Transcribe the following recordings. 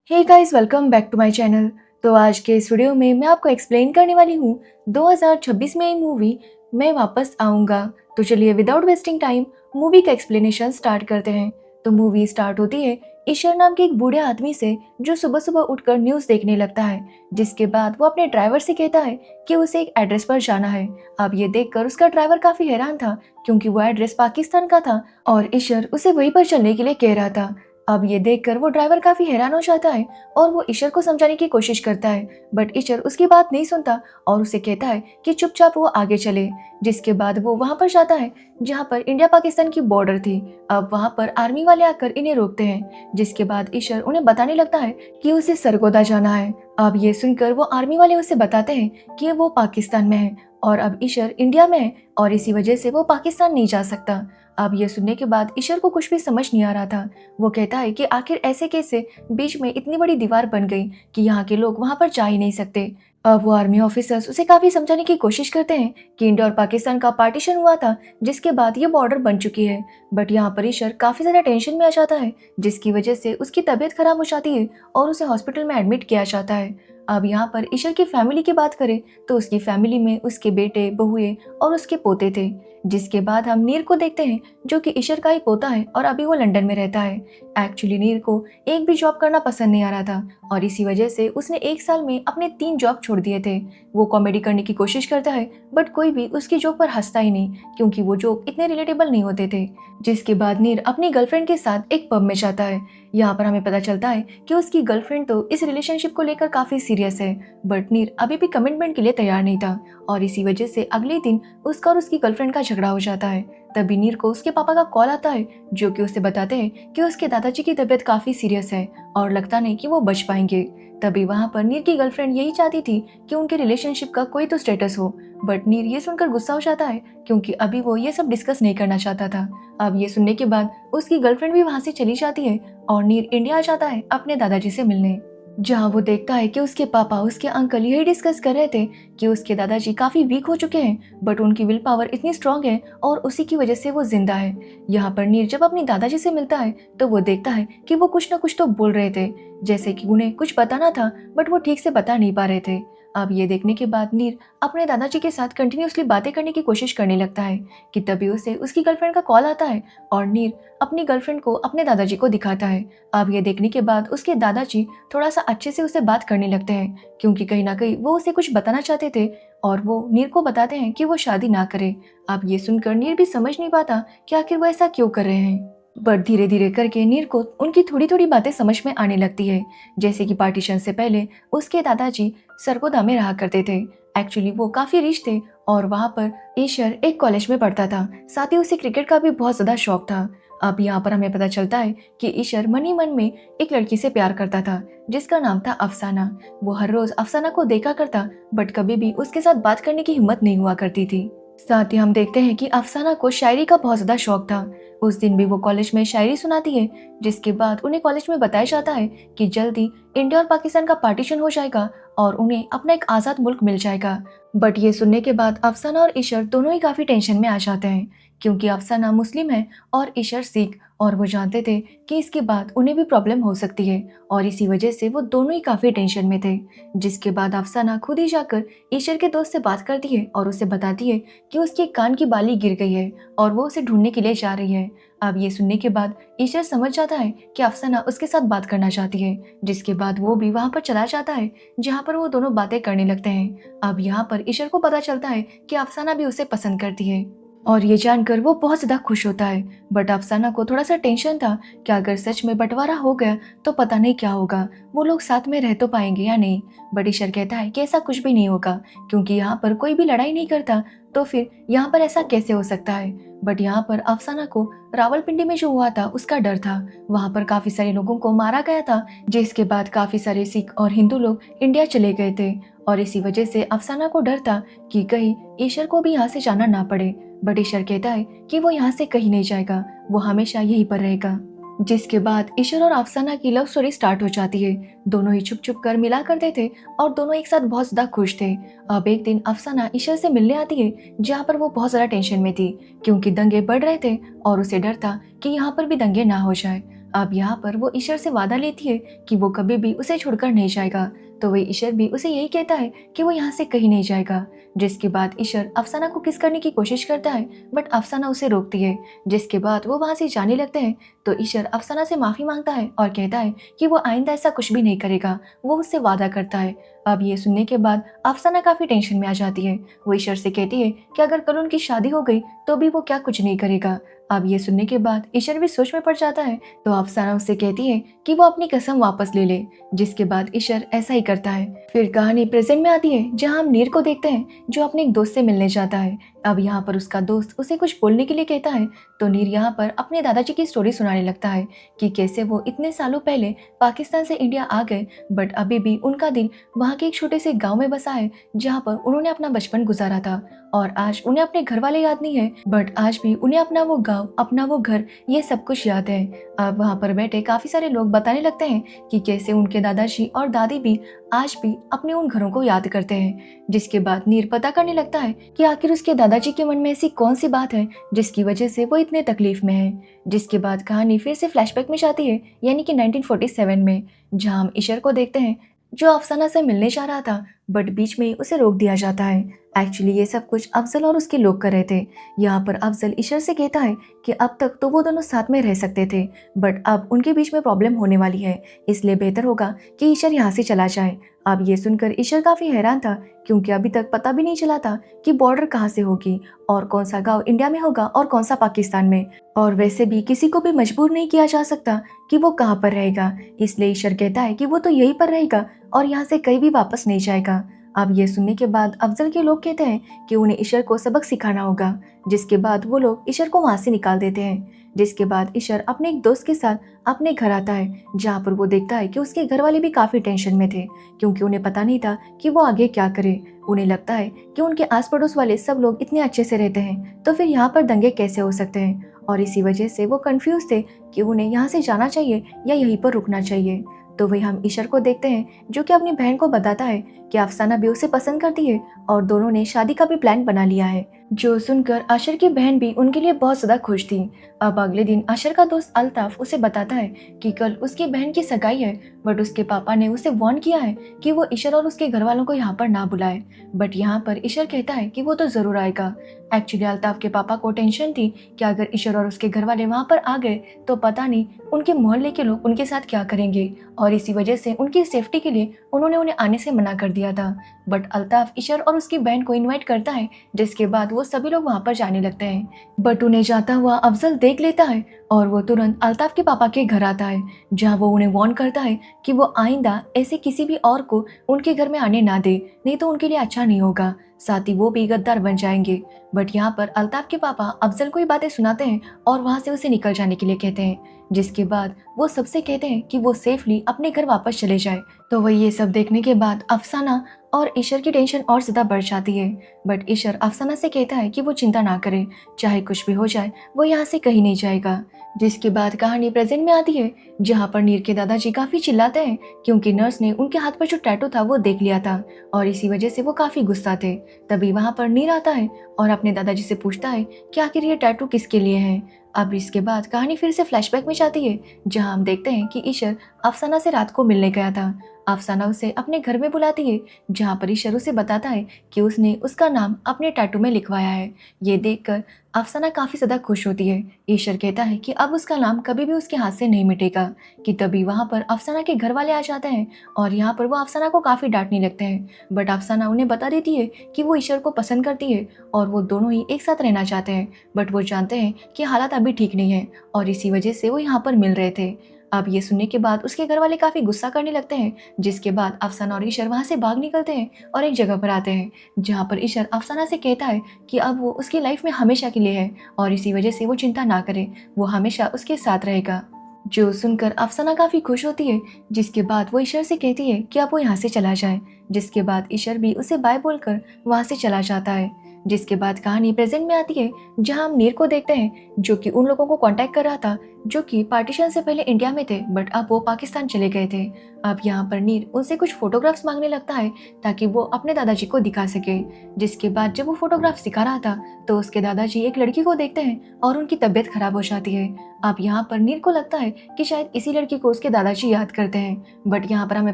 Hey guys, welcome back to my channel. तो आज के इस वीडियो में मैं आपको एक्सप्लेन करने वाली हूँ 2026 में आई मूवी मैं वापस आऊँगा। तो चलिए विदाउट वेस्टिंग टाइम मूवी का एक्सप्लेनेशन स्टार्ट करते हैं। तो मूवी स्टार्ट होती है ईश्वर नाम के एक बूढ़े आदमी से जो सुबह सुबह उठकर न्यूज़ देखने लगता है, जिसके बाद वो अपने ड्राइवर से कहता है कि उसे एक एड्रेस पर जाना है। अब ये देखकर उसका ड्राइवर काफ़ी हैरान था क्योंकि वो एड्रेस पाकिस्तान का था और ईश्वर उसे वहीं पर चलने के लिए कह रहा था। अब ये देखकर वो ड्राइवर काफी हैरान हो जाता है और वो ईश्वर को समझाने की कोशिश करता है, बट ईश्वर उसकी बात नहीं सुनता और उसे कहता है कि चुपचाप वो आगे चले। जिसके बाद वो वहां पर जाता है जहां पर इंडिया पाकिस्तान की बॉर्डर थी। अब वहां पर आर्मी वाले आकर इन्हें रोकते हैं, जिसके बाद ईश्वर उन्हें बताने लगता है कि उसे सरगोदा जाना है। अब ये सुनकर वो आर्मी वाले उसे बताते हैं कि वो पाकिस्तान में है और अब ईश्वर इंडिया में है और इसी वजह से वो पाकिस्तान नहीं जा सकता। अब ये सुनने के बाद ईश्वर को कुछ भी समझ नहीं आ रहा था। वो कहता है कि आखिर ऐसे कैसे बीच में इतनी बड़ी दीवार बन गई कि यहाँ के लोग वहां पर जा ही नहीं सकते। अब वो आर्मी ऑफिसर्स उसे काफी समझाने की कोशिश करते हैं कि इंडिया और पाकिस्तान का पार्टीशन हुआ था, जिसके बाद ये बॉर्डर बन चुकी है। बट यहाँ पर ईश्वर काफी ज्यादा टेंशन में आ जाता है, जिसकी वजह से उसकी तबीयत खराब हो जाती है और उसे हॉस्पिटल में एडमिट किया जाता है। अब यहाँ पर ईश्वर की फैमिली की बात करें तो उसकी फैमिली में उसके बेटे, बहुएं और उसके पोते थे। जिसके बाद हम नीर को देखते हैं जो कि ईश्वर का ही पोता है और अभी वो लंदन में रहता है। एक्चुअली नीर को एक भी जॉब करना पसंद नहीं आ रहा था और इसी वजह से उसने एक साल में अपने 3 जॉब छोड़ दिए थे। वो कॉमेडी करने की कोशिश करता है बट कोई भी उसकी जोक पर हंसता ही नहीं क्योंकि वो जोक इतने रिलेटेबल नहीं होते थे। जिसके बाद नीर अपनी गर्लफ्रेंड के साथ एक पब में जाता है। यहाँ पर हमें पता चलता है कि उसकी गर्लफ्रेंड तो इस रिलेशनशिप को लेकर काफी सीरियस है, बट नीर अभी भी कमिटमेंट के लिए तैयार नहीं था और इसी वजह से अगले दिन उसका और उसकी गर्लफ्रेंड का झगड़ा हो जाता है। तभी नीर को उसके पापा का कॉल आता है जो कि उसे बताते हैं कि उसके दादाजी की तबीयत काफी सीरियस है और लगता नहीं कि वो बच पाएंगे। तभी वहां पर नीर की गर्लफ्रेंड यही चाहती थी कि उनके रिलेशनशिप का कोई तो स्टेटस हो, बट नीर ये सुनकर गुस्सा हो जाता है क्योंकि अभी वो ये सब डिस्कस नहीं करना चाहता था। अब ये सुनने के बाद उसकी गर्लफ्रेंड भी वहां से चली जाती है और नीर इंडिया आ जाता है अपने दादाजी से मिलने, जहाँ वो देखता है कि उसके पापा, उसके अंकल यही डिस्कस कर रहे थे कि उसके दादाजी काफी वीक हो चुके हैं बट उनकी विल पावर इतनी स्ट्रांग है और उसी की वजह से वो जिंदा है। यहाँ पर नीर जब अपनी दादाजी से मिलता है तो वो देखता है कि वो कुछ ना कुछ तो बोल रहे थे, जैसे कि उन्हें कुछ बताना था बट वो ठीक से बता नहीं पा रहे थे। अब ये देखने के बाद नीर अपने दादाजी के साथ कंटिन्यूअसली बातें करने की कोशिश करने लगता है कि तभी उसे उसकी गर्लफ्रेंड का कॉल आता है और नीर अपनी गर्लफ्रेंड को अपने दादाजी को दिखाता है। अब ये देखने के बाद उसके दादाजी थोड़ा सा अच्छे से उसे बात करने लगते हैं क्योंकि कहीं ना कहीं वो उसे कुछ बताना चाहते थे और वो नीर को बताते हैं कि वो शादी ना करे। अब ये सुनकर नीर भी समझ नहीं पाता कि आखिर वो ऐसा क्यों कर रहे हैं, बट धीरे धीरे करके नीर को उनकी थोड़ी थोड़ी बातें समझ में आने लगती है। जैसे कि पार्टीशन से पहले उसके दादाजी सरगोदा में रहा करते थे। एक्चुअली वो काफी रिच थे और वहाँ पर ईश्वर एक कॉलेज में पढ़ता था, साथ ही उसे क्रिकेट का भी बहुत ज्यादा शौक था। अब यहाँ पर हमें पता चलता है कि ईश्वर मन ही मन में एक लड़की से प्यार करता था जिसका नाम था अफसाना। वो हर रोज अफसाना को देखा करता बट कभी भी उसके साथ बात करने की हिम्मत नहीं हुआ करती थी। साथ ही हम देखते हैं कि अफसाना को शायरी का बहुत ज्यादा शौक था। उस दिन भी वो कॉलेज में शायरी सुनाती है, जिसके बाद उन्हें कॉलेज में बताया जाता है कि जल्दी इंडिया और पाकिस्तान का पार्टीशन हो जाएगा और उन्हें अपना एक आजाद मुल्क मिल जाएगा। बट ये सुनने के बाद अफसाना और ईशर दोनों ही काफी टेंशन में आ जाते हैं क्योंकि अफसाना मुस्लिम है और ईशर सिख, और वो जानते थे कि इसके बाद उन्हें भी प्रॉब्लम हो सकती है और इसी वजह से वो दोनों ही काफी टेंशन में थे। जिसके बाद अफसाना खुद ही जाकर ईशर के दोस्त से बात करती है और उसे बताती है कि उसकी कान की बाली गिर गई है और वो उसे ढूंढने के लिए जा रही है। अब ये सुनने के बाद ईशर समझ जाता है कि अफसाना उसके साथ बात करना चाहती है, जिसके बाद वो भी वहां पर चला जाता है जहां पर वो दोनों बातें करने लगते हैं। अब यहाँ पर ईशर को पता चलता है कि अफसाना भी उसे पसंद करती है और ये जानकर वो बहुत ज्यादा खुश होता है, बट अफसाना को थोड़ा सा टेंशन था कि अगर सच में बंटवारा हो गया तो पता नहीं क्या होगा, वो लोग साथ में रह तो पाएंगे या नहीं। बट ईशर कहता है कि ऐसा कुछ भी नहीं होगा क्योंकि यहाँ पर कोई भी लड़ाई नहीं करता, तो फिर यहाँ पर ऐसा कैसे हो सकता है। बट यहाँ पर अफसाना को रावलपिंडी में जो हुआ था उसका डर था। वहाँ पर काफी सारे लोगों को मारा गया था, जिसके बाद काफी सारे सिख और हिंदू लोग इंडिया चले गए थे और इसी वजह से अफसाना को डर था कि कहीं ईशर को भी यहाँ से जाना ना पड़े। बट ईशर कहता है कि वो यहाँ से कहीं नहीं जाएगा, वो हमेशा यहीं पर रहेगा। जिसके बाद ईशर और अफसाना की लव स्टोरी स्टार्ट हो जाती है। दोनों ही छुप छुप कर मिला करते थे और दोनों एक साथ बहुत ज्यादा खुश थे। अब एक दिन अफसाना ईशर से मिलने आती है जहाँ पर वो बहुत ज्यादा टेंशन में थी क्योंकि दंगे बढ़ रहे थे और उसे डर था कि यहाँ पर भी दंगे ना हो जाए। अब यहाँ पर वो ईशर से वादा लेती है कि वो कभी भी उसे छोड़कर नहीं जाएगा। तो वही ईशर भी उसे यही कहता है कि वो यहाँ से कहीं नहीं जाएगा। जिसके बाद ईशर अफसाना को किस करने की कोशिश करता है, बट अफसाना उसे रोकती है। जिसके बाद वो वहाँ से जाने लगते हैं तो ईशर अफसाना से माफ़ी मांगता है और कहता है कि वो आइंदा ऐसा कुछ भी नहीं करेगा, वो उससे वादा करता है। अब ये सुनने के बाद अफसाना काफ़ी टेंशन में आ जाती है। वो ईशर से कहती है कि अगर कल उनकी शादी हो गई तो भी वो क्या कुछ नहीं करेगा। अब ये सुनने के बाद ईशर भी सोच में पड़ जाता है। तो अफसाना उससे कहती है कि वो अपनी कसम वापस ले ले। जिसके बाद ईशर ऐसा ही करता है। फिर कहानी प्रेजेंट में आती है, जहां हम नीर को देखते हैं जो अपने एक दोस्त से मिलने जाता है। अब यहाँ पर उसका दोस्त उसे कुछ बोलने के लिए कहता है तो नीर यहाँ पर अपने दादाजी की स्टोरी सुनाने लगता है कि कैसे वो इतने सालों पहले पाकिस्तान से इंडिया आ गए, बट अभी भी उनका दिल वहाँ के एक छोटे से गांव में बसा है जहाँ पर उन्होंने अपना बचपन गुजारा था। और आज उन्हें अपने घर वाले याद नहीं है, बट आज भी उन्हें अपना वो गांव, अपना वो घर, ये सब कुछ याद है। अब वहाँ पर बैठे काफी सारे लोग बताने लगते हैं कि कैसे उनके दादाजी और दादी भी आज भी अपने उन घरों को याद करते हैं। जिसके बाद नीर पता करने लगता है कि आखिर उसके दादाजी के मन में ऐसी कौन सी बात है जिसकी वजह से वो इतने तकलीफ में है। जिसके बाद कहानी फिर से फ्लैशबैक में जाती है, यानी कि 1947 में, जहां हम ईशर को देखते हैं जो अफसाना से मिलने जा रहा था, बट बीच में उसे रोक दिया जाता है। एक्चुअली ये सब कुछ अफजल और उसके लोग कर रहे थे। यहाँ पर अफजल ईशर से कहता है कि अब तक तो वो दोनों साथ में रह सकते थे, बट अब उनके बीच में प्रॉब्लम होने वाली है, इसलिए बेहतर होगा कि ईशर यहाँ से चला जाए। अब ये सुनकर ईशर काफी हैरान था, क्योंकि अभी तक पता भी नहीं चला था कि बॉर्डर कहाँ से होगी और कौन सा गांव इंडिया में होगा और कौन सा पाकिस्तान में। और वैसे भी किसी को भी मजबूर नहीं किया जा सकता कि वो कहाँ पर रहेगा, इसलिए ईशर कहता है कि वो तो यहीं पर रहेगा और यहाँ से कहीं भी वापस नहीं जाएगा। अब ये सुनने के बाद अफजल के लोग कहते हैं कि उन्हें ईशर को सबक सिखाना होगा। जिसके बाद वो लोग ईशर को वहाँ से निकाल देते हैं। जिसके बाद ईशर अपने एक दोस्त के साथ अपने घर आता है, जहाँ पर वो देखता है कि उसके घर वाले भी काफी टेंशन में थे, क्योंकि उन्हें पता नहीं था कि वो आगे क्या करे। उन्हें लगता है कि उनके आस पड़ोस वाले सब लोग इतने अच्छे से रहते हैं, तो फिर यहाँ पर दंगे कैसे हो सकते हैं, और इसी वजह से वो कंफ्यूज थे कि उन्हें यहाँ से जाना चाहिए या यहीं पर रुकना चाहिए। तो वही हम ईशर को देखते हैं, जो कि अपनी बहन को बताता है कि अफसाना भी उसे पसंद करती है और दोनों ने शादी का भी प्लान बना लिया है। जो सुनकर आशर की बहन भी उनके लिए बहुत ज्यादा खुश थी। अब अगले दिन आशर का दोस्त अल्ताफ उसे बताता है कि कल उसकी बहन की सगाई है, बट उसके पापा ने उसे वार्न किया है कि वो ईशर और उसके घर वालों को यहाँ पर ना बुलाए। बट यहाँ पर ईशर कहता है कि वो तो जरूर आएगा। एक्चुअली अल्ताफ के पापा को टेंशन थी कि अगर ईशर और उसके घर वाले वहाँ पर आ गए तो पता नहीं उनके मोहल्ले के लोग उनके साथ क्या करेंगे, और इसी वजह से उनकी सेफ्टी के लिए उन्होंने उन्हें आने से मना कर दिया था। बट अल्ताफ ईशर और उसकी बहन को इनवाइट करता है, जिसके बाद वो सभी लोग वहाँ पर जाने लगते हैं। बट उन्हें जाता हुआ अफजल देख लेता है और वो तुरंत अल्ताफ के पापा के घर आता है, जहाँ वो उन्हें वार्न करता है कि वो आइंदा ऐसे किसी भी और को उनके घर में आने ना दे, नहीं तो उनके लिए अच्छा नहीं होगा, साथ ही वो भी गद्दार बन जाएंगे। बट यहाँ पर अल्ताफ के पापा अफजल को ये बातें सुनाते हैं और वहाँ से उसे निकल जाने के लिए कहते हैं। जिसके बाद वो सबसे कहते हैं कि वो सेफली अपने घर वापस चले जाए। तो वही ये सब देखने के बाद अफसाना और ईशर की टेंशन और ज्यादा बढ़ जाती है। बट ईशर अफसाना से कहता है कि वो चिंता ना करे, चाहे कुछ भी हो जाए वो यहाँ से कहीं नहीं जाएगा। जिसके बाद कहानी प्रेजेंट में आती है, जहाँ पर नीर के दादाजी काफी चिल्लाते हैं क्योंकि नर्स ने उनके हाथ पर जो टैटू था वो देख लिया था, और इसी वजह से वो काफी गुस्सा थे। तभी वहाँ पर नीर आता है और अपने दादाजी से पूछता है कि आखिर ये टैटू किसके लिए है। अब इसके बाद कहानी फिर से फ्लैशबैक में जाती है, जहां हम देखते हैं कि ईशर अफसाना से रात को मिलने गया था। अफसाना उसे अपने घर में बुलाती है, जहां पर ईशर उसे बताता है कि उसने उसका नाम अपने टैटू में लिखवाया है। ये देखकर अफसाना काफी ज्यादा खुश होती है। ईशर कहता है कि अब उसका नाम कभी भी उसके हाथ से नहीं मिटेगा। कि तभी वहां पर अफसाना के घर वाले आ जाते हैं और यहाँ पर वो अफसाना को काफी डांटने लगते हैं। बट अफसाना उन्हें बता देती है कि वो ईशर को पसंद करती है और वो दोनों ही एक साथ रहना चाहते हैं, बट वो जानते हैं कि हालात अभी ठीक नहीं है और इसी वजह से वो यहाँ पर मिल रहे थे। अब ये सुनने के बाद उसके घर वाले काफी गुस्सा करने लगते हैं, जिसके बाद अफसाना और ईशर वहां से भाग निकलते हैं और एक जगह पर आते हैं, जहां पर ईशर अफसाना से कहता है कि अब वो उसकी लाइफ में हमेशा के लिए है और इसी वजह से वो चिंता ना करे, वो हमेशा उसके साथ रहेगा। जो सुनकर अफसाना काफी खुश होती है, जिसके बाद वो ईशर से कहती है कि अब वो यहाँ से चला जाए। जिसके बाद ईशर भी उसे बाय बोलकर वहां से चला जाता है। जिसके बाद कहानी प्रेजेंट में आती है, जहां हम नीर को देखते हैं जो कि उन लोगों को कांटेक्ट कर रहा था जो कि पार्टीशन से पहले इंडिया में थे, बट अब वो पाकिस्तान चले गए थे। अब यहाँ पर नीर उनसे कुछ फोटोग्राफ्स मांगने लगता है ताकि वो अपने दादाजी को दिखा सके। जिसके बाद जब वो फोटोग्राफ्स दिखा रहा था तो उसके दादाजी एक लड़की को देखते हैं और उनकी तबीयत खराब हो जाती है। अब यहाँ पर नीर को लगता है कि शायद इसी लड़की को उसके दादाजी याद करते हैं, बट यहाँ पर हमें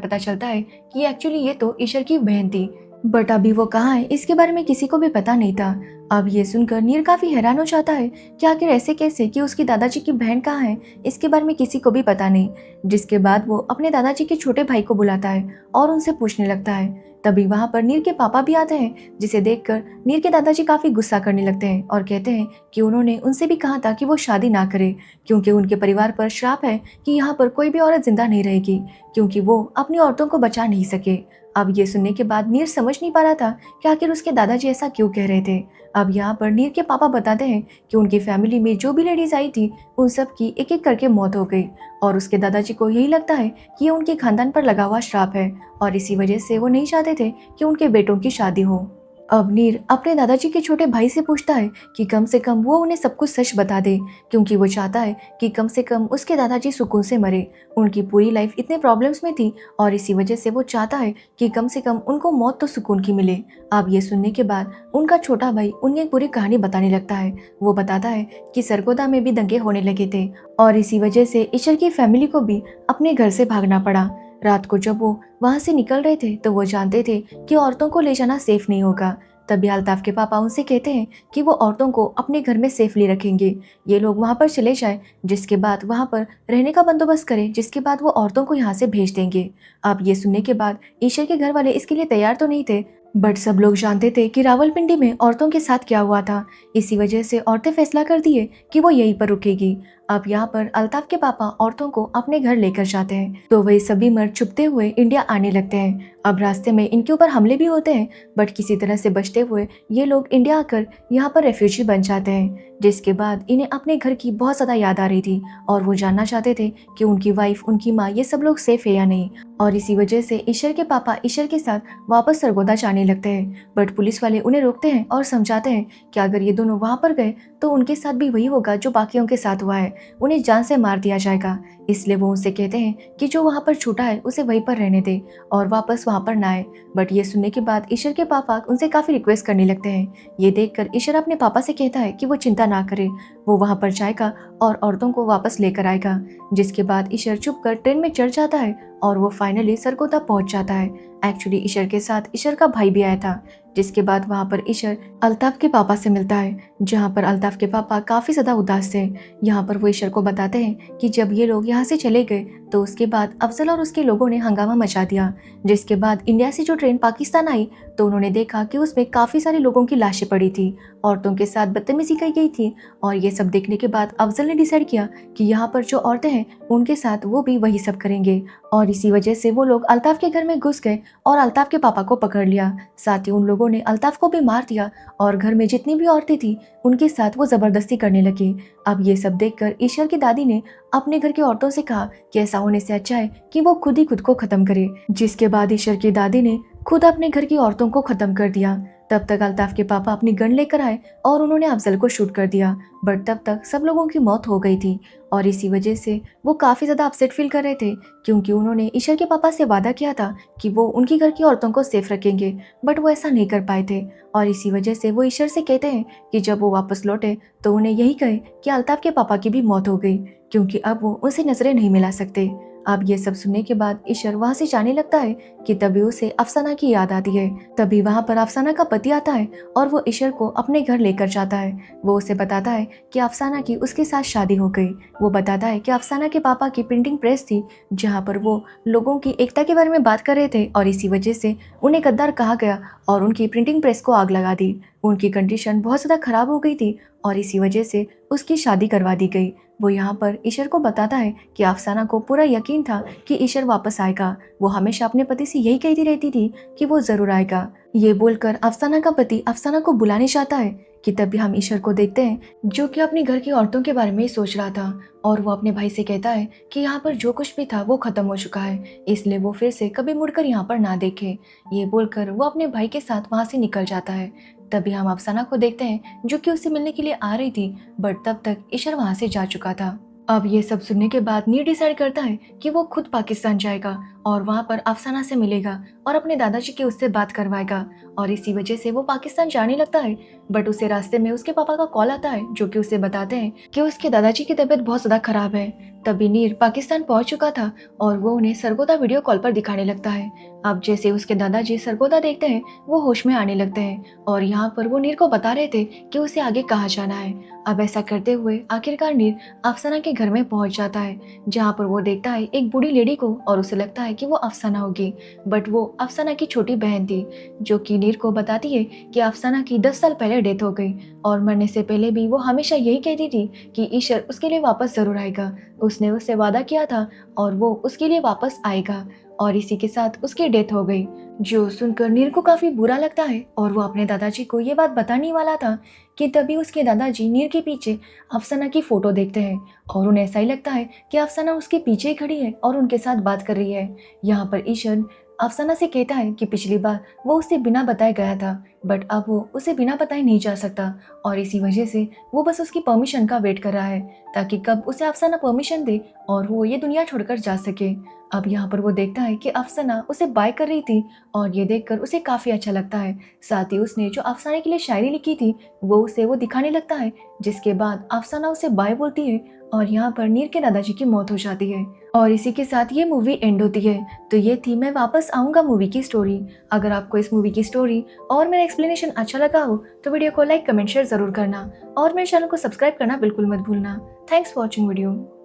पता चलता है कि एक्चुअली ये तो ईशर की बहन थी। बट अभी वो कहाँ है इसके बारे में किसी को भी पता नहीं था। अब ये सुनकर नीर काफी हैरान हो जाता है कि आखिर ऐसे कैसे कि उसकी दादाजी की बहन कहाँ है, इसके बारे में किसी को भी पता नहीं। जिसके बाद वो अपने दादाजी के छोटे भाई को बुलाता है और उनसे पूछने लगता है। तभी वहां पर नीर के पापा भी आते हैं, जिसे देखकर नीर के दादाजी काफी गुस्सा करने लगते हैं और कहते हैं कि उन्होंने उनसे भी कहा था कि वो शादी ना करे, क्योंकि उनके परिवार पर श्राप है कि यहाँ पर कोई भी औरत जिंदा नहीं रहेगी, क्योंकि वो अपनी औरतों को बचा नहीं सके। अब ये सुनने के बाद नीर समझ नहीं पा रहा था कि आखिर उसके दादाजी ऐसा क्यों कह रहे थे। अब यहाँ पर नीर के पापा बताते हैं कि उनकी फैमिली में जो भी लेडीज आई थी उन सब की एक एक करके मौत हो गई, और उसके दादाजी को यही लगता है कि ये उनके खानदान पर लगा हुआ श्राप है, और इसी वजह से वो नहीं चाहते थे कि उनके बेटों की शादी हो। अब नीर अपने दादाजी के छोटे भाई से पूछता है कि कम से कम वो उन्हें सब कुछ सच बता दे, क्योंकि वो चाहता है कि कम से कम उसके दादाजी सुकून से मरे। उनकी पूरी लाइफ इतने प्रॉब्लम्स में थी और इसी वजह से वो चाहता है कि कम से कम उनको मौत तो सुकून की मिले। अब ये सुनने के बाद उनका छोटा भाई उन्हें पूरी कहानी बताने लगता है। वो बताता है कि सरगोदा में भी दंगे होने लगे थे और इसी वजह से ईशर की फैमिली को भी अपने घर से भागना पड़ा। रात को जब वो वहां से निकल रहे थे तो वो जानते थे कि औरतों को ले जाना सेफ नहीं होगा। तभी अल्ताफ के पापा उनसे कहते हैं कि वो औरतों को अपने घर में सेफली रखेंगे, ये लोग वहां पर चले जाएं, जिसके बाद वहां पर रहने का बंदोबस्त करें, जिसके बाद वो औरतों को यहाँ से भेज देंगे। अब ये सुनने के बाद ईशर के घर वाले इसके लिए तैयार तो नहीं थे, बट सब लोग जानते थे कि रावलपिंडी में औरतों के साथ क्या हुआ था। इसी वजह से औरतें फैसला कर दिए कि वो यहीं पर रुकेगी। अब यहाँ पर अल्ताफ के पापा औरतों को अपने घर लेकर जाते हैं तो वही सभी मर्द छुपते हुए इंडिया आने लगते हैं। अब रास्ते में इनके ऊपर हमले भी होते हैं, बट किसी तरह से बचते हुए ये लोग इंडिया आकर यहाँ पर रेफ्यूजी बन जाते हैं। जिसके बाद इन्हें अपने घर की बहुत ज़्यादा याद आ रही थी और वो जानना चाहते थे कि उनकी वाइफ, उनकी माँ, ये सब लोग सेफ है या नहीं। और इसी वजह से ईशर के पापा ईशर के साथ वापस सरगोदा जाने लगते हैं, बट पुलिस वाले उन्हें रोकते हैं और समझाते हैं कि अगर ये दोनों वहां पर गए तो उनके साथ भी वही होगा जो बाकियों के साथ हुआ है, उन्हें जान से मार दिया जाएगा। इसलिए वो उनसे कहते हैं कि जो वहां पर छूटा है उसे वहीं पर रहने दे और वापस वहां पर ना आए। बट ये सुनने के बाद ईशर के पापा उनसे काफी रिक्वेस्ट करने लगते हैं। ये देखकर ईशर अपने पापा से कहता है कि वो चिंता ना करे, वो वहां पर जाएगा और औरतों को वापस लेकर आएगा। जिसके बाद ईशर चुप कर ट्रेन में चढ़ जाता है और वो फाइनली सरगोदा पहुंच जाता है। एक्चुअली ईशर के साथ ईशर का भाई भी आया था। जिसके बाद वहां पर ईशर अल्ताफ के पापा से मिलता है, जहां पर अल्ताफ के पापा काफी ज्यादा उदास थे। यहाँ पर वो ईशर को बताते हैं कि जब ये लोग यहाँ से चले गए तो उसके बाद अफजल और उसके लोगों ने हंगामा मचा दिया। जिसके बाद इंडिया से जो ट्रेन पाकिस्तान आई तो उन्होंने देखा कि उसमें काफी सारे लोगों की लाशें पड़ी थी, औरतों के साथ बदतमीजी की गई थी। और ये सब देखने के बाद अफजल ने डिसाइड किया कि यहाँ पर जो औरतें हैं उनके साथ वो भी वही सब करेंगे, और इसी वजह से वो लोग अल्ताफ के घर में घुस गए और अल्ताफ के पापा को पकड़ लिया। साथ ही उन लोगों ने अल्ताफ को भी मार दिया और घर में जितनी भी औरतें थी उनके साथ वो जबरदस्ती करने लगे। अब ये सब देखकर ईशर की दादी ने अपने घर की औरतों से कहा कि ऐसा होने से अच्छा है कि वो खुद ही खुद को खत्म करे। जिसके बाद ईशर की दादी ने खुद अपने घर की औरतों को खत्म कर दिया। तब तक अल्ताफ के पापा अपनी गन लेकर आए और उन्होंने अफजल को शूट कर दिया, बट तब तक सब लोगों की मौत हो गई थी। और इसी वजह से वो काफ़ी ज़्यादा अपसेट फील कर रहे थे, क्योंकि उन्होंने ईशर के पापा से वादा किया था कि वो उनकी घर की औरतों को सेफ रखेंगे, बट वो ऐसा नहीं कर पाए थे। और इसी वजह से वो ईशर से कहते हैं कि जब वो वापस लौटे तो उन्हें यही कहे कि अल्ताफ के पापा की भी मौत हो गई, क्योंकि अब वो उनसे नजरें नहीं मिला सकते। अब ये सब सुनने के बाद ईशर वहां से जाने लगता है कि तभी उसे अफसाना की याद आती है। तभी वहां पर अफसाना का पति आता है और वो ईशर को अपने घर लेकर जाता है। वो उसे बताता है कि अफसाना की उसके साथ शादी हो गई। वो बताता है कि अफसाना के पापा की प्रिंटिंग प्रेस थी, जहाँ पर वो लोगों की एकता के बारे में बात कर रहे थे, और इसी वजह से उन्हें गद्दार कहा गया और उनकी प्रिंटिंग प्रेस को आग लगा दी। उनकी कंडीशन बहुत ज़्यादा खराब हो गई थी और इसी वजह से उसकी शादी करवा दी गई। वो यहाँ पर ईशर को बताता है कि अफसाना को पूरा यकीन था कि ईशर वापस आएगा। वो हमेशा अपने पति से यही कहती रहती थी कि वो ज़रूर आएगा। ये बोलकर अफसाना का पति अफसाना को बुलाने चाहता है कि तभी हम ईशर को देखते हैं जो कि अपने घर की औरतों के बारे में ही सोच रहा था और वो अपने भाई से कहता है कि यहाँ पर जो कुछ भी था वो खत्म हो चुका है, इसलिए वो फिर से कभी मुड़कर यहाँ पर ना देखे। ये बोलकर वो अपने भाई के साथ वहाँ से निकल जाता है। तभी हम अफसाना को देखते हैं जो कि उससे मिलने के लिए आ रही थी, बट तब तक ईशर वहाँ से जा चुका था। अब ये सब सुनने के बाद नीर डिसाइड करता है कि वो खुद पाकिस्तान जाएगा और वहाँ पर अफसाना से मिलेगा और अपने दादाजी की उससे बात करवाएगा, और इसी वजह से वो पाकिस्तान जाने लगता है। बट उसे रास्ते में उसके पापा का कॉल आता है जो कि उसे बताते हैं कि उसके दादाजी की तबीयत बहुत ज़्यादा खराब है। तभी नीर पाकिस्तान पहुंच चुका था और वो उन्हें सरगोदा वीडियो कॉल पर दिखाने लगता है। अब जैसे उसके दादाजी सरगोदा देखते हैं वो होश में आने लगते हैं और यहाँ पर वो नीर को बता रहे थे कि उसे आगे कहाँ जाना है। अब ऐसा करते हुए आखिरकार नीर अफसाना के घर में पहुंच जाता है, जहाँ पर वो देखता है एक बूढ़ी लेडी को और उसे लगता है कि वो अफसाना होगी, बट वो अफसाना की छोटी बहन थी जो कि नीर को बताती है कि अफसाना की 10 साल पहले डेथ हो गई और मरने से पहले भी वो हमेशा यही कहती थी कि ईशर उसके लिए वापस जरूर आएगा, उसने उससे वादा किया था और वो उसके लिए वापस आएगा। और इसी के साथ उसकी डेथ हो गई, जो सुनकर नीर को काफी बुरा लगता है और वो अपने दादाजी को ये बात बताने वाला था कि तभी उसके दादाजी नीर के पीछे अफसाना की फोटो देखते हैं और उन्हें ऐसा ही लगता है कि अफसाना उसके पीछे ही खड़ी है और उनके साथ बात कर रही है। यहाँ पर ईशर अफसाना से कहता है कि पिछली बार वो उसे बिना बताए गया था, बट अब वो उसे बिना बताए नहीं जा सकता और इसी वजह से वो बस उसकी परमिशन का वेट कर रहा है ताकि कब उसे अफसाना परमिशन दे और वो ये दुनिया छोड़कर जा सके। अब यहाँ पर वो देखता है कि अफसाना उसे बाय कर रही थी और ये देखकर उसे काफ़ी अच्छा लगता है। साथ ही उसने जो अफसाना के लिए शायरी लिखी थी वो उसे वो दिखाने लगता है, जिसके बाद अफसाना उसे बाय बोलती है और यहाँ पर नीर के दादाजी की मौत हो जाती है और इसी के साथ ये मूवी एंड होती है। तो ये थी मैं वापस आऊँगा मूवी की स्टोरी। अगर आपको इस मूवी की स्टोरी और मेरा एक्सप्लेनेशन अच्छा लगा हो तो वीडियो को लाइक कमेंट शेयर जरूर करना और मेरे चैनल को सब्सक्राइब करना बिल्कुल मत भूलना। Thanks for watching video.